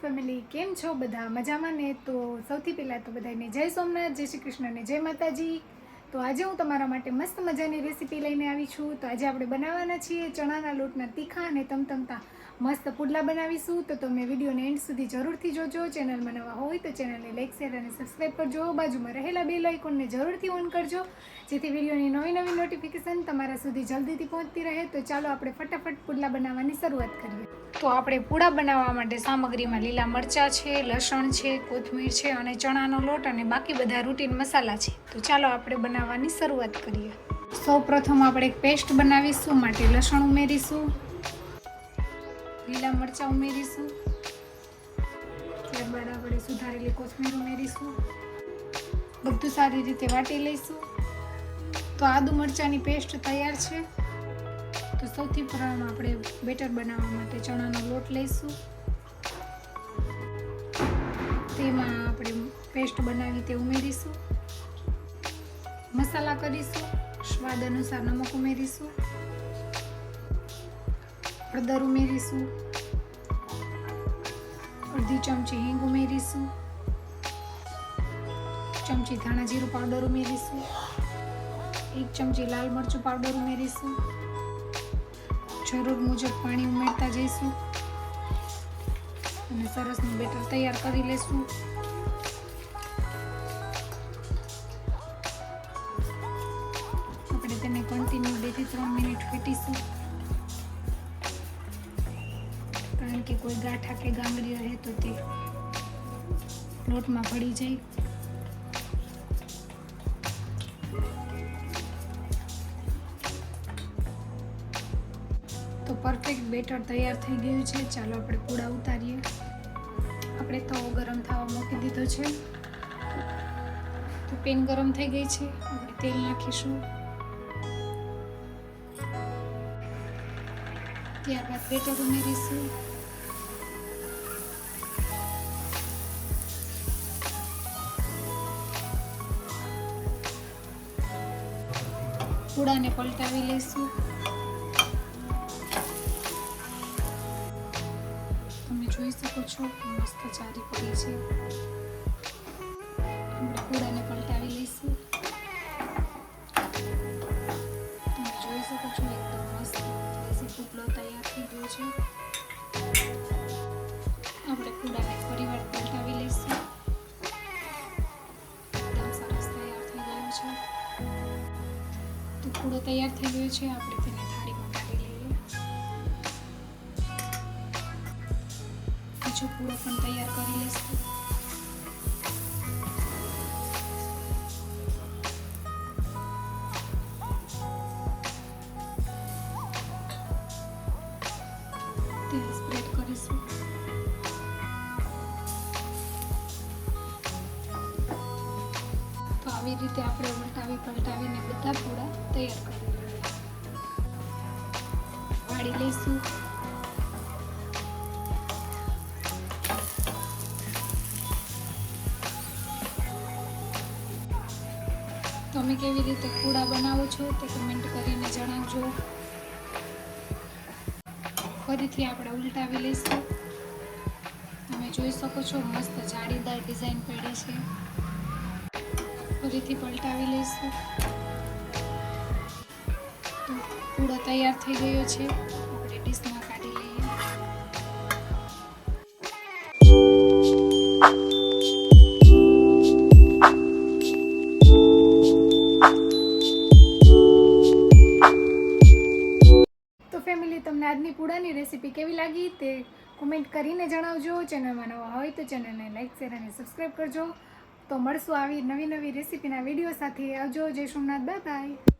Family, કેમ છો બધા? મજામાં ને? તો સૌથી પહેલાં તો બધાને જય સોમનાથ, જય શ્રી કૃષ્ણ ને જય માતાજી. તો આજે હું તમારા માટે મસ્ત મજાની રેસીપી લઈને આવી છું. તો આજે આપણે બનાવવાના છીએ ચણાના લોટના તીખા અને તમતમતા મસ્ત પુડલા બનાવીશું. તો તમે વિડીયોને એન્ડ સુધી જરૂરથી જોજો. ચેનલમાં નવા હોય તો ચેનલને લાઈક, શેર અને સબસ્ક્રાઈબ કરજો. બાજુમાં રહેલા બેલ આઇકોનને જરૂરથી ઓન કરજો, જેથી વિડીયોની નવી નોટિફિકેશન તમારા સુધી જલ્દીથી પહોંચતી રહે. તો ચાલો આપણે ફટાફટ પુડલા બનાવવાની શરૂઆત કરીએ. તો આપણે પૂડા બનાવવા માટે સામગ્રીમાં લીલા મરચાં છે, લસણ છે, કોથમીર છે અને ચણાનો લોટ અને બાકી બધા રૂટીન મસાલા છે. તો ચાલો આપણે બનાવવાની શરૂઆત કરીએ. સૌ પ્રથમ આપણે એક પેસ્ટ બનાવીશું. માટે લસણ ઉમેરીશું, લીલા મરચાં ઉમેરીશું, ત્યારબાદ આપણે સુધારેલી કોથમીર ઉમેરીશું. બધું સારી રીતે વાટી લઈશું. તો આદુ મરચાંની પેસ્ટ તૈયાર છે. તો સૌથી પ્રથમ આપણે બેટર બનાવવા માટે ચણાનો લોટ લઈશું. તેમાં આપણે પેસ્ટ બનાવી તે ઉમેરીશું. મસાલા કરીશું. સ્વાદ અનુસાર નમક ઉમેરીશું, હળદર ઉમેરીશું, અડધી ચમચી હિંગ ઉમેરીશું, ચમચી ધાણા જીરું પાવડર ઉમેરીશું, 1 ચમચી લાલ મરચું પાવડર ઉમેરીશું. જરૂર મુજબ પાણી ઉમેરતા જઈશું અને સરસનું બેટર તૈયાર કરી લઈશું. આપણે તેને કન્ટિન્યુ 2 થી 3 મિનિટ ફેટીશું, કારણ કે કોઈ ગાંઠા કે ગાંગડી રહે તો તે લોટમાં ભળી જાય. તો પરફેક્ટ બેટર તૈયાર થઈ ગયું છે. ચાલો આપણે પૂડા ઉતારીએ. આપણે તવો ગરમ થવા મૂકી દીધો છે. તો પેન ગરમ થઈ ગઈ છે. આપણે તેલ નાખીશું. ત્યારબાદ બેટર ઉમેરીશું. પૂડાને પલટાવી લઈશું. તમે જોઈ શકો છો મસ્ત ચારી પડી છે. આપણે પૂડાને પલટાવી લઈશું. તમે જોઈ શકો છો એકદમ મસ્ત પુડલો તૈયાર થઈ ગયો છે. આપણે પૂડાને ફરીવાર પલટાવી લઈશું. એકદમ સરસ તૈયાર થઈ ગયો છે. તો પૂડો તૈયાર થઈ ગયો છે. આપણે તેને થાળીમાં કાઢી લઈએ. બીજો પૂડો પણ તૈયાર કરી લઈશું. તેલ સ્પ્રેડ કરીશું. તો આવી રીતે આપણે ઉલટાવી પલટાવીને બધા પૂડા તૈયાર કરી લઈએ. વાળી લઈશું. તમે કેવી રીતે પૂડા બનાવો છો તે કમેન્ટ કરીને જણાવજો. ફરીથી આપણે ઉલટાવી લઈશું. તમે જોઈ શકો છો મસ્ત જાળીદાર ડિઝાઇન પડી છે. ફરીથી પલટાવી લઈશું. તો પૂડો તૈયાર થઈ ગયો છે. આપણે ડીશમાં કાઢી લઈએ. ફેમિલી, તમને આજની પૂડાની રેસીપી કેવી લાગી તે કોમેન્ટ કરીને જણાવજો. ચેનલમાં નવા હોય તો ચેનલને લાઈક, શેર અને સબસ્ક્રાઈબ કરજો. તો મળશું આવી નવી રેસીપીના વિડીયો સાથે. આવજો. જય સોમનાથ. Bye bye.